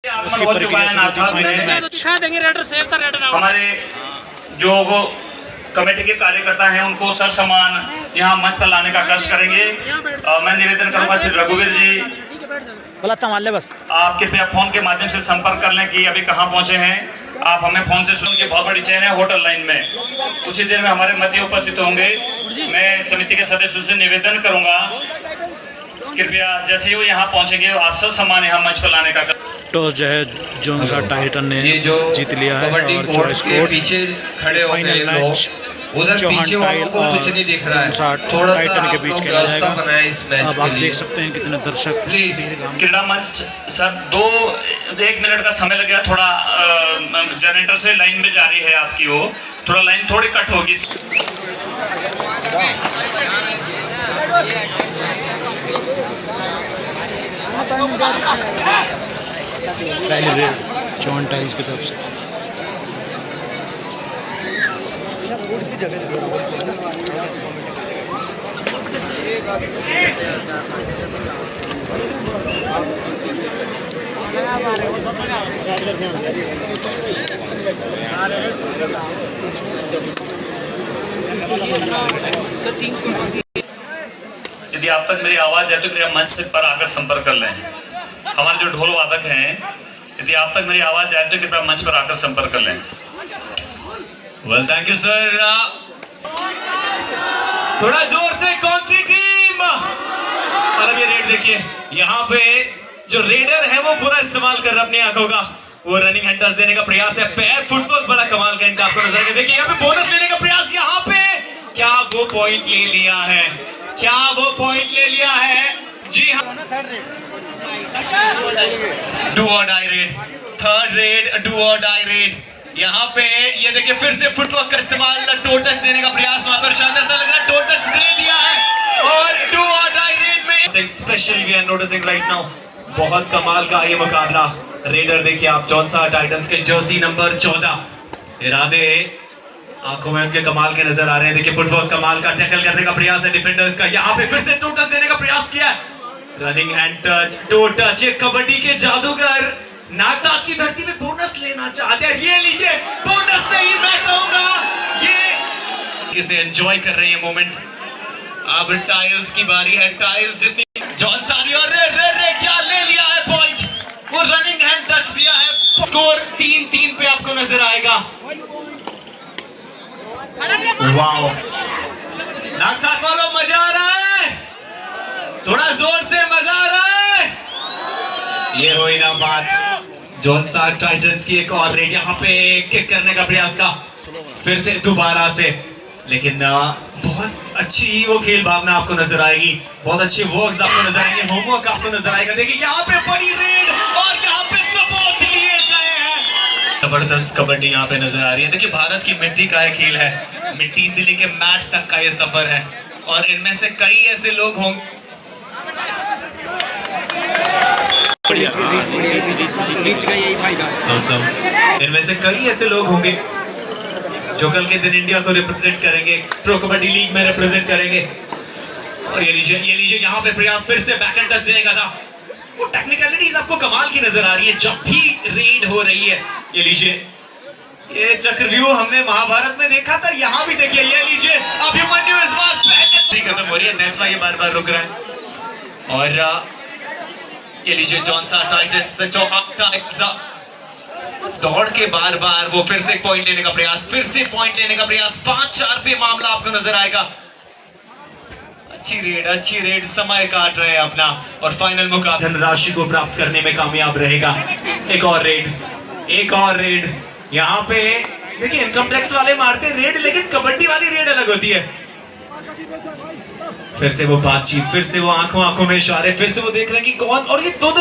हो चुका है नागठाक में। हमारे जो वो कमेटी के कार्यकर्ता हैं उनको सर सम्मान यहाँ मंच पर लाने का कष्ट करेंगे। मैं निवेदन करूंगा श्री रघुवीर जी, बस आप कृपया फोन के माध्यम से संपर्क कर लें कि अभी कहाँ पहुँचे हैं। आप हमें फोन से सुन के बहुत बड़ी चेन है होटल लाइन में, कुछ ही देर में हमारे मध्य उपस्थित होंगे। मैं समिति के सदस्यों से निवेदन करूंगा कृपया जैसे ही वो यहाँ पहुँचेंगे आप सब सम्मान यहाँ मंच पर लाने का। टॉस जो है जोनसा टाइटन ने जीत लिया है और चॉइस कोर्ट पीछे खड़े हो फाइनल मैच उधर पीछे वालों को कुछ नहीं दिख रहा है, थोड़ा टाइटन के बीच खेला जाएगा। इस मैच अब आप देख सकते हैं कितने दर्शक प्लीज क्रीड़ा मंच सर 1 मिनट का समय लगेगा। थोड़ा जनरेटर से लाइन में जारी है आपकी, वो थोड़ा लाइन थोड़ी कट होगी। पहली रेड जॉन टाइल्स की तरफ से थोड़ी सी जगह दे रहा यदि आप तक मेरी आवाज है तो कृपया मंच से पर आकर संपर्क कर लें। हमारे जो ढोल वादक हैं, यदि आप तक मेरी आवाज जाए तो कृपया मंच पर आकर संपर्क कर लें। Well thank you sir. थोड़ा जोर से कौन सी टीम? और अब ये रेड देखिए, यहाँ पे जो रेडर है वो पूरा इस्तेमाल कर रहा है अपनी आंखों का, वो रनिंग हैंड टच देने का प्रयास है। पैर फुटवर्क बड़ा कमाल का इनका आपको नजर आएगा। देखिए यहाँ पे बोनस लेने का प्रयास, यहाँ पे क्या वो पॉइंट ले लिया है, क्या वो पॉइंट ले लिया है? जी हाँ, do or die raid, third raid do or die raid. यहाँ पे ये देखिए फिर से फुटवर्क का इस्तेमाल, टो टच देने का प्रयास वहां पर शानदार सा लग रहा है, टो टच दे दिया है और डू और डाई रेड में special we are noticing right now. बहुत कमाल का ये मुकाबला। रेडर देखिए आप, जोनसा टाइटंस के जर्सी नंबर 14, इरादे आंखों में उनके कमाल के नजर आ रहे हैं। देखिए फुटवर्क कमाल का, टैकल करने का प्रयास है डिफेंडर्स का। यहाँ पे फिर से टो टच देने का प्रयास किया है, running hand touch, to touch. ये कबड्डी के जादूगर नागठाक की धरती में बोनस लेना चाहते हैं। ये लीजिए बोनस नहीं, मैं कहूंगा ये किसे एंजॉय कर रहे हैं मोमेंट। अब टाइल्स की बारी है, टाइल्स जितनी जॉन सारी और रे क्या ले लिया है पॉइंट, वो रनिंग हैंड टच दिया है। स्कोर 3-3 पे आपको नजर आएगा। वाओ नागठाक वालों मजा आ रहा है, थोड़ा जोर से मजा आ रहा है। ये हुई ना बात, जोनसा टाइटंस की एक और रेड। यहाँ पे किक करने का प्रयास का फिर से दोबारा से, लेकिन बहुत अच्छी वो खेल भावना आपको नजर आएगी, बहुत अच्छे वर्क्स आपको नजर आएंगे, होमवर्क आपको नजर आएगा। देखिए यहाँ पे बड़ी रेड और यहाँ पे दबोच लिए गए हैं। जबरदस्त कबड्डी यहाँ पे नजर आ रही है। देखिए भारत की मिट्टी का ये खेल है, मिट्टी से लेके मैट तक का ये सफर है और इनमें से कई ऐसे लोग होंगे यही फायदा है। इनमें से कई ऐसे लोग होंगे जो कल के दिन इंडिया को रिप्रेजेंट करेंगे, प्रो कबड्डी लीग में रिप्रेजेंट करेंगे। और ये लीजिए यहाँ पे प्रयास फिर से बैक हैंड टच देने का था। वो टेक्निकलिटीज आपको कमाल की नजर आ रही है जब भी रेड हो रही है। ये लीजिए, ये चक्रव्यूह हमने महाभारत में देखा था, यहाँ भी देखिए। ये लीजिए अभिमन्यु इस बार पहले खत्म हो रही है, दैट्स व्हाई ये बार-बार रुक रहा है। और ये लीजिए जोनसा टाइटंस दौड़ के बार-बार वो फिर से पॉइंट लेने का प्रयास, फिर से पॉइंट लेने का प्रयास। 5-4 पे मामला आपको नजर आएगा। अच्छी रेड समय काट रहे हैं अपना और फाइनल मुकाबला धनराशि को प्राप्त करने में कामयाब रहेगा। एक और रेड यहाँ पे देखिए, इनकम टैक्स वाले मारते रेड, लेकिन कबड्डी वाली रेड अलग होती है। फिर से वो बातचीत, फिर से वो आंखों में इशारे, फिर से वो देख रहे हैं कि कौन। और ये दो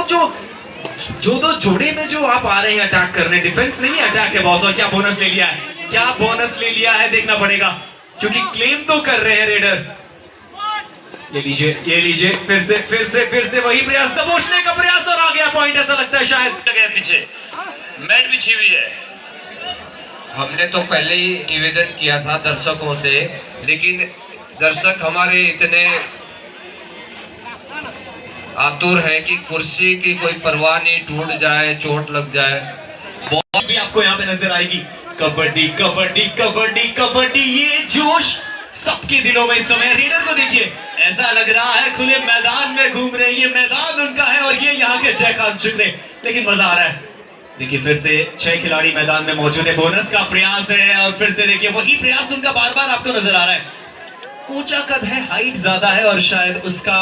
जोड़े में जो आप आ रहे हैं अटैक करने, डिफेंस नहीं है अटैक है बॉस। और क्या बोनस ले लिया है, क्या बोनस ले लिया है देखना पड़ेगा, क्योंकि क्लेम तो कर रहे हैं रेडर। ये लीजिए फिर से वही प्रयास, दबोचने का प्रयास और आ गया पॉइंट। ऐसा लगता है शायद पीछे मैट बिछी हुई है। हमने तो पहले ही निवेदन किया था दर्शकों से, लेकिन दर्शक हमारे इतने आतुर है कि कुर्सी की कोई परवाह नहीं, टूट जाए, चोट लग जाए। बॉल भी आपको यहाँ पे नजर आएगी। कबड्डी कबड्डी कबड्डी कबड्डी, ये जोश सबके दिलों में इस समय। रेडर को देखिए, ऐसा लग रहा है खुले मैदान में घूम रहे हैं, ये मैदान उनका है और ये यहाँ के जयकांत शुक्र, लेकिन मजा आ रहा है। देखिए फिर से 6 खिलाड़ी मैदान में मौजूद है, बोनस का प्रयास है और फिर से देखिए वही प्रयास उनका बार बार आपको नजर आ रहा है। ऊंचा कद है, हाइट ज्यादा है और शायद उसका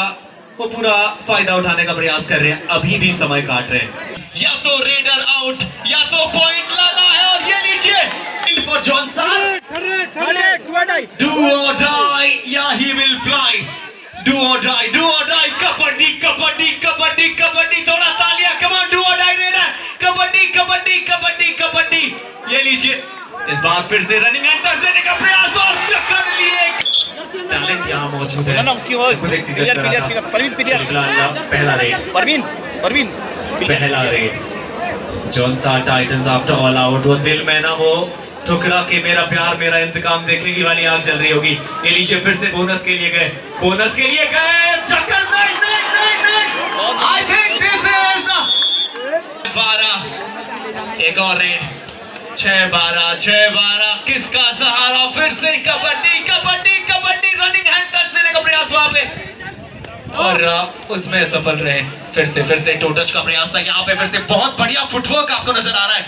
वो पूरा फायदा उठाने का प्रयास कर रहे हैं, अभी भी समय काट रहे हैं। या तो रेडर आउट या तो पॉइंट लाना है और ये लीजिए for Johnson, do or die या he will fly, do or die, do or die. Kabaddi kabaddi kabaddi kabaddi, थोड़ा तालियां, come on, do or die raider, kabaddi kabaddi kabaddi kabaddi, ये लीजिए। इस बार फिर से रनिंग एंटर देने का प्रयास और जकड़ लिए। टैलेंट यहाँ मौजूद है, खुद एक सीजन करा था। फिलहाल पहला रेड, पहला raid Johnson Titans after all out. वो दिल में ना वो ठुकरा के मेरा प्यार मेरा इंतकाम देखेगी वाली आग जल रही होगी। एलिशे फिर से बोनस के लिए गए, बोनस के लिए गए, चक्कर नहीं नहीं नहीं नहीं, आई थिंक दिस इज 12। एक और रेड, 6-12 6-12, किसका सहारा? फिर से kabaddi kabaddi kabaddi, running hand touch देने का प्रयास वहां पे और उसमें सफल रहे। फिर से टो टच का प्रयास था यहाँ पे, फिर से बहुत बढ़िया फुटवर्क आपको नजर आ रहा है।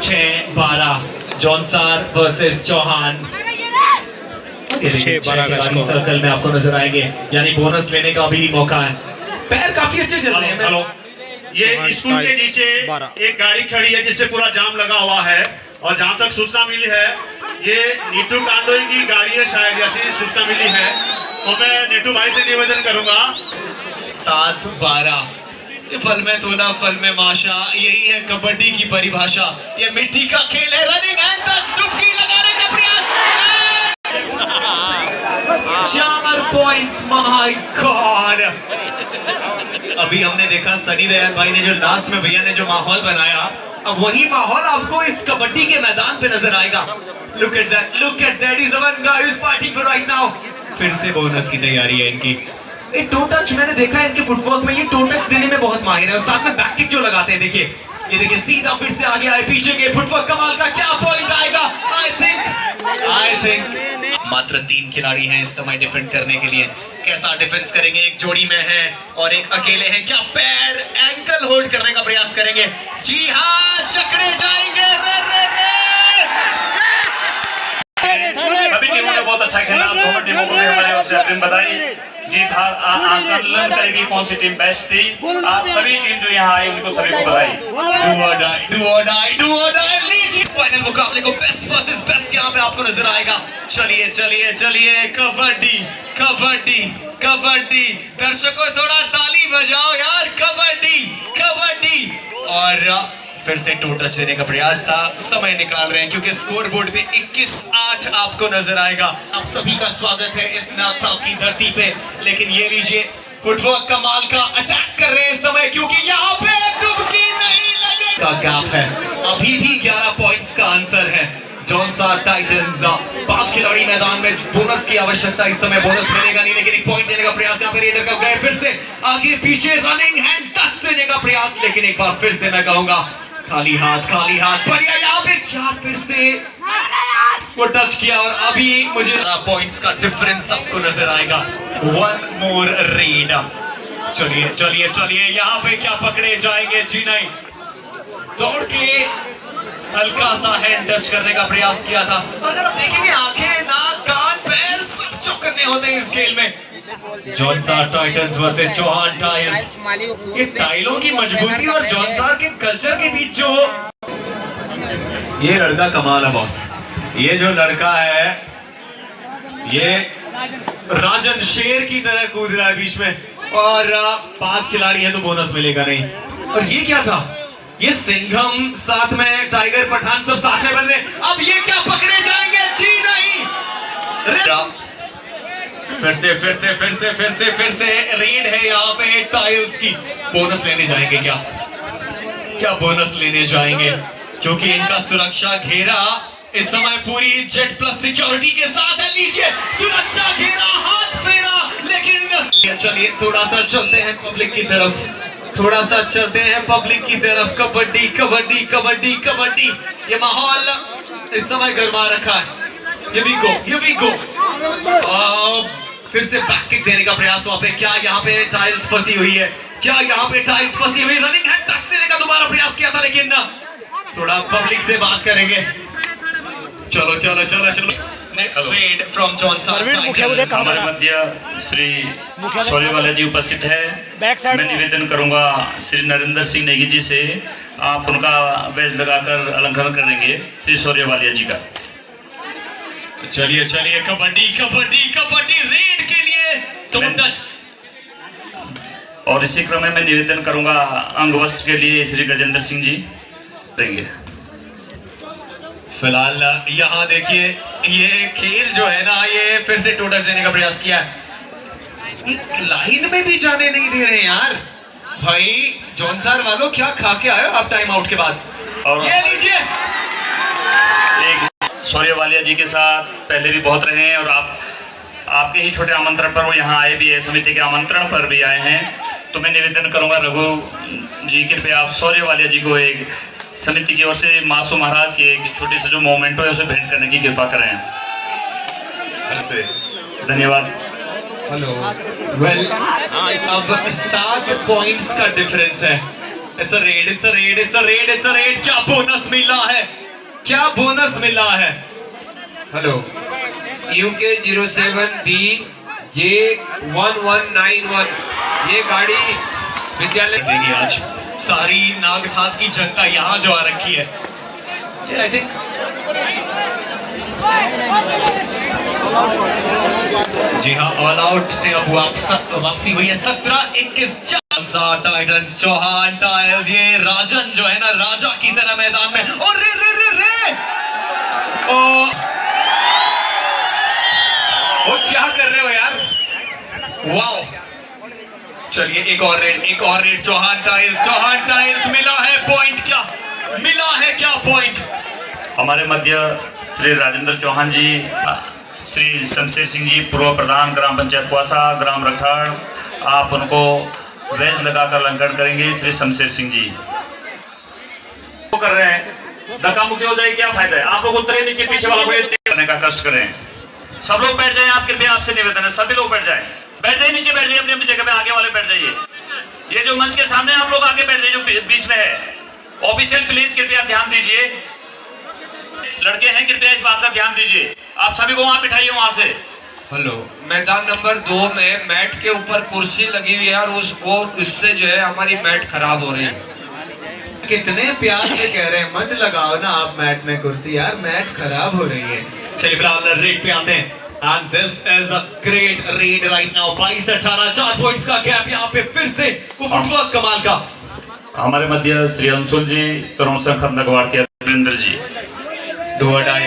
6-12 जॉनसार वर्सेस चौहान, 6-12 सर्कल में आपको नजर आएंगे, यानी बोनस लेने का अभी भी मौका है। पैर काफी अच्छे चल रहे हैं। हेलो, ये स्कूल के नीचे एक गाड़ी खड़ी है जिससे पूरा जाम लगा हुआ है और जहाँ तक सूचना मिली है ये नीटू कांडोई की गाड़ी है, शायद ऐसी सूचना मिली है। तो मैं नीटू भाई से निवेदन करूंगा। 7-12, पल में तोला पल में माशा, यही है कबड्डी की परिभाषा। ये मिट्टी का खेल है, रनिंग एंड टच, डुबकी लगाने का प्रयास, 4 पॉइंट्स, माय गॉड। अभी हमने देखा सनी दयाल भाई ने जो लास्ट में भैया ने जो माहौल बनाया, अब वही माहौल आपको इस कबड्डी के मैदान पे नजर आएगा। Look at that is the one guy who is fighting for right now. फिर से बोनस की तैयारी है इनकी। ये टो टच मैंने देखा है इनके फुटवर्क में, ये टो टच देने में बहुत माहिर है और साथ में बैक किक जो लगाते हैं। देखिए ये देखिए, सीधा फिर से आगे आए, पीछे के फुटवर्क कमाल का, क्या पॉइंट आएगा? आई थिंक मात्र 3 खिलाड़ी हैं इस समय डिफेंड करने के लिए। कैसा डिफेंस करेंगे? एक जोड़ी में है और एक अकेले हैं। क्या पैर एंकल होल्ड करने का प्रयास करेंगे? जी हाँ, जकड़े जाएंगे। सभी टीमों ने बहुत अच्छा खेला, दोनों टीमों को भी हमारी ओर से अग्रिम बधाई। जीत हार आकलन करेगी कौन सी टीम बेस्ट थी। आप सभी टीम जो यहाँ आई उनको सभी को बधाई। इस फाइनल मुकाबले को बेस्ट वर्सेस बेस्ट यहाँ पे आपको नजर आएगा। चलिए चलिए चलिए, कबड्डी कबड्डी कबड्डी, दर्शकों थोड़ा ताली बजाओ यार, कबड्डी कबड्डी। और फिर से टो टच देने का प्रयास था, समय निकाल रहे हैं क्योंकि स्कोर बोर्ड पे 21-8 आपको नजर आएगा। आप सभी का स्वागत है इस नाथा की धरती पे। लेकिन ये लीजिए, फुटवर्क कमाल का अटैक कर रहे हैं इस समय, क्योंकि यहाँ पे डुबकी नहीं लगे का गैप है। अभी भी 11 पॉइंट्स का अंतर है। जॉनसा टाइटंस 5 खिलाड़ी मैदान में, बोनस की आवश्यकता इस समय, बोनस मिलेगा नहीं लेकिन एक पॉइंट लेने का प्रयास यहाँ पे रेडर का गए। फिर से आगे पीछे रनिंग हैंड टच देने का प्रयास, लेकिन एक बार फिर से मैं कहूंगा खाली हाथ बढ़िया। यहाँ पे क्या फिर से वो टच किया और अभी मुझे पॉइंट्स का डिफरेंस आपको नजर आएगा। 1 मोर रेड। चलिए चलिए चलिए, यहाँ पे क्या पकड़े जाएंगे? जी नहीं, दौड़ के हल्का सा हैंड टच करने का प्रयास किया था। और अगर आप देखेंगे, आंखें, नाक, कान, पैर सब चौकन्ने होते हैं इस खेल में। जॉनसार टाइटंस वर्सेस चौहान टाइल्स। ये टाइलों की मजबूती और जॉनसार के कल्चर के बीच जो, ये लड़का कमाल है बॉस। ये जो लड़का है ये राजन शेर की तरह कूद रहा है बीच में, और 5 खिलाड़ी है तो बोनस मिलेगा नहीं। और ये क्या था? ये सिंघम साथ में टाइगर पठान सब साथ में बन रहे। अब ये क्या पकड़े जाएंगे? जी नहीं। फिर से रेड है यहाँ पे टाइल्स की। बोनस लेने जाएंगे क्या बोनस लेने जाएंगे? क्योंकि इनका सुरक्षा घेरा इस समय पूरी जेट प्लस सिक्योरिटी के साथ है। लीजिए सुरक्षा घेरा, हाथ फेरा, लेकिन चलिए थोड़ा सा चलते हैं पब्लिक की तरफ, थोड़ा सा चलते हैं पब्लिक की तरफ। कबड्डी कबड्डी कबड्डी कबड्डी, ये माहौल इस समय गरमा रखा है। ये भी गो फिर से बैक किक देने का प्रयास वहां पे। क्या यहाँ पे टाइल्स फंसी हुई है? क्या यहाँ पे टाइल्स फंसी हुई? रनिंग हैंड टच देने का दोबारा प्रयास किया था, लेकिन ना, थोड़ा पब्लिक से बात करेंगे। चलो चलो चलो चलो। Next red from Johnson Titan. हमारे मध्य श्री सोरेवाला जी उपस्थित है। मैं निवेदन करूंगा श्री नरेंद्र सिंह नेगी जी से, आप उनका वेज लगाकर अलंकरण करेंगे श्री सोरेवालिया जी का। चलिए चलिए कबड्डी कबड्डी कबड्डी रेड के लिए टोन टच। और इसी क्रम में मैं निवेदन करूंगा अंग वस्त्र के लिए श्री गजेंद्र सिंह जी देंगे। फिलहाल यहाँ देखिए ये खेल जो है ना, ये फिर से टोन टच देने का प्रयास किया है। एक लाइन में भी जाने नहीं दे रहे यार। भाई जॉनसन वालों क्या खा के आए आप टाइम आउट के बाद? और ये लीजिए, एक सोरेवालिया जी के साथ पहले भी बहुत रहे हैं और आपके ही छोटे आमंत्रण पर वो यहाँ आए भी है, समिति के आमंत्रण पर भी आए हैं। तो मैं निवेदन करूंगा रघु जी कृपया आप सोरेवालिया जी को एक समिति की ओर से मासू महाराज की एक छोटी सी जो मोमेंटो है उसे भेंट करने की कृपा करें। धन्यवाद। हेलो वेल, अब 7 पॉइंट्स का डिफरेंस है। It's a red, it's a red, it's a red, it's a red. क्या बोनस मिला है? क्या बोनस मिला है? हेलो UK 07B J1191, ये गाड़ी विद्यालय देगी आज। सारी नागठात की जनता यहाँ जो आ रखी है, ये आई थिंक जी हाँ, ऑल आउट से अब वापसी हुई है। 17-21 टाइटंस चौहान टायर्स। ये राजन जो है ना, राजा की तरह मैदान में। और रे रे रे रे वो क्या कर रहे हो यार? वाओ, चलिए एक और रेड चौहान टाइल्स मिला है पॉइंट। क्या मिला है? क्या पॉइंट? हमारे मध्य श्री राजेंद्र चौहान जी, श्री शमशेर सिंह जी पूर्व प्रधान ग्राम पंचायत कुआसा ग्राम रखाड़, आप उनको वेज लगाकर अलंकरण करेंगे। श्री शमशेर सिंह जी वो कर रहे हैं, धक्का मुक्की हो जाए क्या फायदा है? आप लोग उतरे नीचे, पीछे वाला को करने का कष्ट करें। सब लोग बैठ जाए, आप कृपया आपसे निवेदन है, सभी लोग बैठ जाए, बैठ जाइए, नीचे बैठ जाइए, अपनी अपनी जगह पे। आगे वाले बैठ जाइए, ये जो मंच के सामने आप लोग आगे बैठ जाइए, जो बीच में है। ऑफिशियल प्लीज कृपया ध्यान दीजिए, लड़के हैं कृपया इस बात का ध्यान दीजिए। आप सभी को वहां बिठाइए वहां से। हेलो, मैदान नंबर 2 में मैट के ऊपर कुर्सी लगी हुई है और उससे जो है हमारी मैट खराब हो रही है। कितने प्यार से कह रहे हैं मत लगाओ ना आप मैट में कुर्सी, यार मैट खराब हो रही है। चलिए फिलहाल रेड पे आते हैं। And this is a great raid right now. 22-18, 4 points का गैप यहाँ पे फिर से वो फुटवर्क कमाल का। हमारे मध्य श्री अंशुल जी, तरुण संघ खंडगवाड़ के Virendra ji. Do or die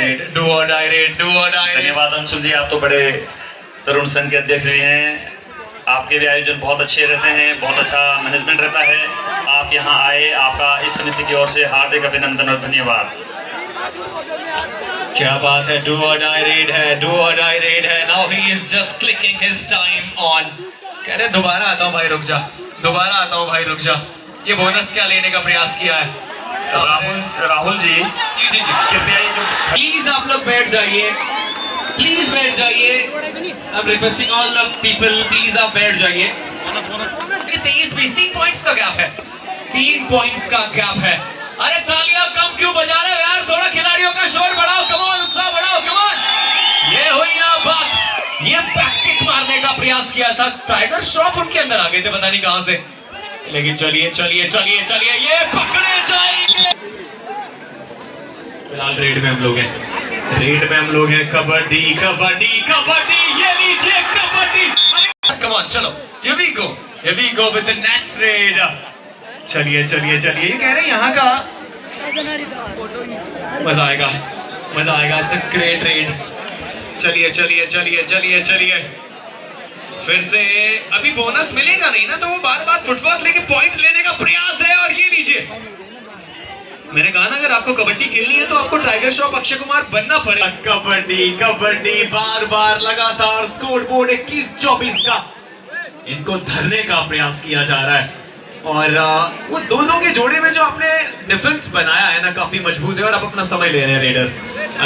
red. धन्यवाद अंशुल जी, आप तो बड़े तरुण संघ के अध्यक्ष भी हैं। आपके भी आयोजन बहुत अच्छे रहते हैं, बहुत अच्छा मैनेजमेंट रहता है। आप यहाँ आए, आपका इस समिति की ओर से हार्दिक अभिनंदन और धन्यवाद। क्या बात है, डू और डाई रेड है। Now he is just clicking his time on. कह रहे दोबारा आता हूँ भाई, रुक जा। ये बोनस क्या लेने का प्रयास किया है? राहुल जी जी कृपया प्लीज आप लोग बैठ जाइए, I am requesting all the people, please आप बैठ जाइए। 23-20 पॉइंट्स का गैप है, 3 पॉइंट्स का गैप है। अरे तालियां कम क्यों बजा रहे हो यार? थोड़ा खिलाड़ियों का शोर बढ़ाओ, कमान, उत्साह बढ़ाओ, कमान। ये हुई ना बात। ये बैक किक मारने का प्रयास किया था, टाइगर श्रॉफ उनके अंदर आ गए थे पता नहीं कहां से। लेकिन चलिए ये पकड़े जाएंगे। फिलहाल रेड में हम लोग हैं। कबड्डी ये लीजिए कबड्डी। कमान चलो, here we go with the next raid। चलिए ये कह रहे हैं यहाँ का मजा आएगा। It's a great red. चलिए फिर से अभी बोनस मिलेगा नहीं ना, तो वो बार फुटवर्क लेके पॉइंट लेने का प्रयास है। और ये लीजिए, मैंने कहा ना, अगर आपको कबड्डी खेलनी है तो आपको टाइगर श्रॉफ अक्षय कुमार बनना पड़ेगा। कबड्डी कबड्डी बार बार लगातार स्कोर बोर्ड 21-24 का इनको धरने का प्रयास किया जा रहा है। और वो दोनों के जोड़े में जो आपने डिफेंस बनाया है ना, काफी मजबूत है। और आप अपना समय ले रहे हैं रेडर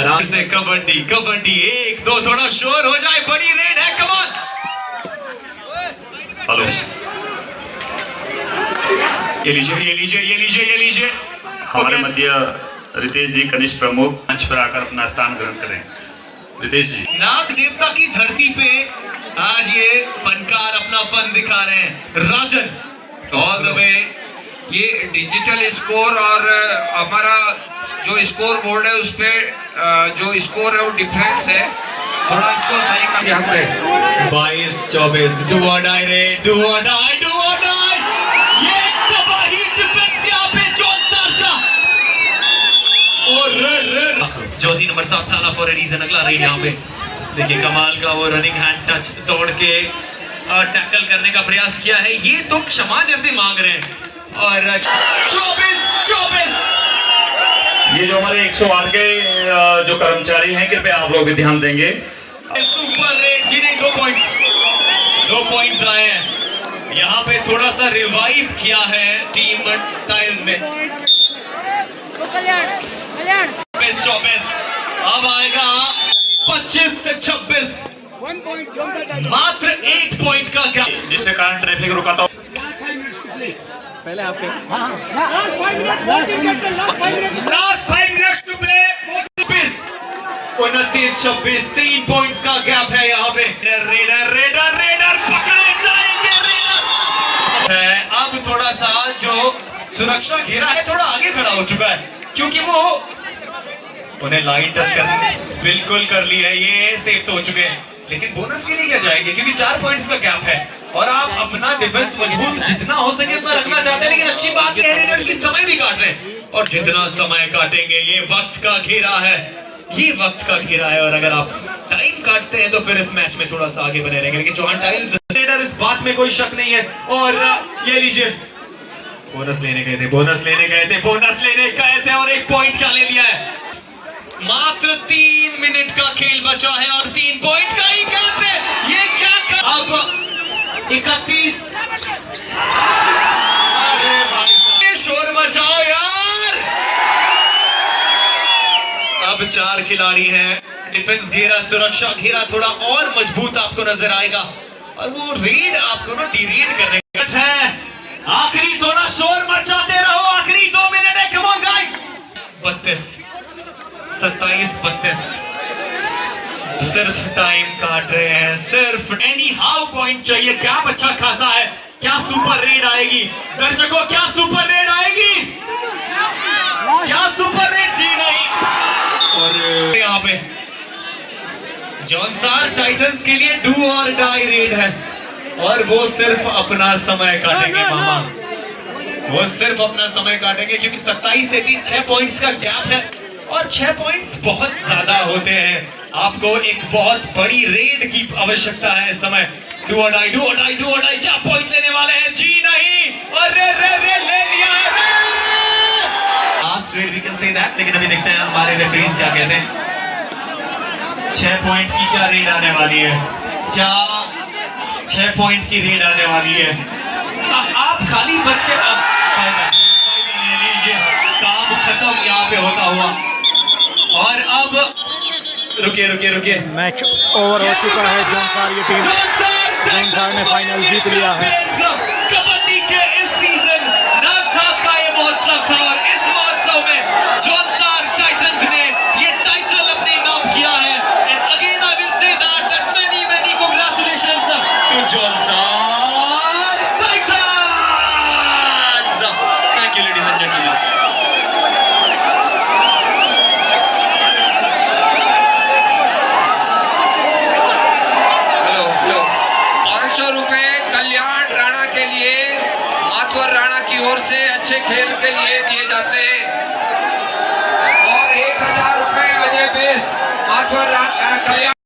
आराम से। कबड्डी कबड्डी 1-2 थोड़ा शोर हो जाए, बड़ी रेड है, कम ऑन। हेलो, ये लीजिए ये लीजिए ये लीजिए ये लीजिए। हमारे मध्य रितेश जी कनिष्ठ प्रमुख मंच पर आकर अपना स्थान ग्रहण करें। रितेश जी। नाग देवता की धरती पे आज ये फनकार अपना फन दिखा रहे हैं। राजन ऑल द वे। ये डिजिटल स्कोर और हमारा जो स्कोर बोर्ड है उस पे जो स्कोर है वो डिफरेंस है, थोड़ा इसको सही कर ध्यान दें। 22-24 डू और डाई रे, do or die, do or die. ये तबाही डिफेंस यहाँ पे जॉनसन का। और जर्सी नंबर 7 थाना फॉर ए रीजन। अगला रेड यहाँ पे देखिए, कमाल का वो रनिंग हैंड टच दौड़ के टैकल करने का प्रयास किया है। ये तो क्षमा जैसे मांग रहे हैं। और 24-24 ये जो हमारे 108 के जो कर्मचारी हैं, कृपया आप लोग भी ध्यान देंगे। सुपर रेड, जिन्हें 2 पॉइंट्स आए हैं। यहाँ पे थोड़ा सा रिवाइव किया है टीम टाइल्स में। 24 अब आएगा 25 से 26, मात्र 1 पॉइंट का गैप, जिसके कारण ट्रैफिक रुका था। Last 5 minutes to play. 29-26 3 points का गैप है यहाँ पे। रेडर रेडर रेडर पकड़े जाएंगे। रेडर अब थोड़ा सा जो सुरक्षा घेरा है थोड़ा आगे खड़ा हो चुका है, क्योंकि वो उन्हें लाइन टच कर बिल्कुल कर ली है। ये सेफ तो हो चुके हैं, लेकिन बोनस के लिए क्या जाएंगे, क्योंकि 4 पॉइंट्स का गैप है। और आप अपना डिफेंस मजबूत जितना हो सके उतना रखना चाहते हैं, लेकिन अच्छी बात यह है रेडर्स की समय भी काट रहे हैं। और जितना समय काटेंगे, ये वक्त का घेरा है, ये वक्त का घेरा है। और अगर आप टाइम काटते हैं तो फिर इस मैच में थोड़ा सा आगे बने रहेंगे। लेकिन चौहान टाइल्स रेडर, इस बात में कोई शक नहीं है। और ये लीजिए, बोनस लेने गए थे, बोनस लेने गए थे, बोनस लेने गए थे और 1 पॉइंट क्या ले लिया है। मात्र 3 मिनट का खेल बचा है और 3 पॉइंट का ही गैप है। ये क्या कर... अब 31। अरे भाई शोर मचाओ यार। अब 4 खिलाड़ी हैं। डिफेंस घेरा, सुरक्षा घेरा थोड़ा और मजबूत आपको नजर आएगा। और वो रेड आपको ना डीरेड करने का है। आखिरी थोड़ा शोर मचाते रहो, आखिरी 2 मिनट है। Come on guys. 32 27-32 सिर्फ टाइम काट रहे हैं, सिर्फ एनी हाउ पॉइंट चाहिए। गैप अच्छा खासा है। क्या सुपर रेड आएगी दर्शकों, क्या सुपर रेड आएगी, क्या सुपर रेड? जी नहीं। और यहाँ पे जॉनसन टाइटंस के लिए डू और डाई रेड है, और वो सिर्फ अपना समय काटेंगे मामा, वो सिर्फ अपना समय काटेंगे, क्योंकि 27-33 6 पॉइंट्स का गैप है। और 6 पॉइंट्स बहुत ज्यादा होते हैं। आपको एक बहुत बड़ी रेड की आवश्यकता है इस समय। Do or die, do or die, do or die. क्या पॉइंट लेने वाले हैं? जी नहीं। और रे रे रे ले लिया है। Last raid we can say that, लेकिन अभी देखते हैं हमारे रेफरीज क्या कहते हैं। 6 पॉइंट की क्या रेड आने वाली है? क्या 6 पॉइंट की रेड आने वाली है? आप खाली बच के अब फायदा ले लीजिए, काम खत्म यहाँ पे होता हुआ। और अब रुकिए मैच ओवर हो चुका है। जॉनसन ये टीम, जॉनसन ने फाइनल जीत लिया है। कबड्डी के इस सीजन नागठाक का ये महोत्सव था, और इस महोत्सव में जॉनसन टाइटंस ने ये टाइटल अपने नाम किया है। And again I will say that many congratulations to Johnson Titans. Thank you ladies and gentleman. Kalyan Rana के लिए, माथवर राणा की ओर से अच्छे खेल के लिए दिए जाते हैं। और 1000 रुपए अजय बेस्ट माथवर राणा कल्याण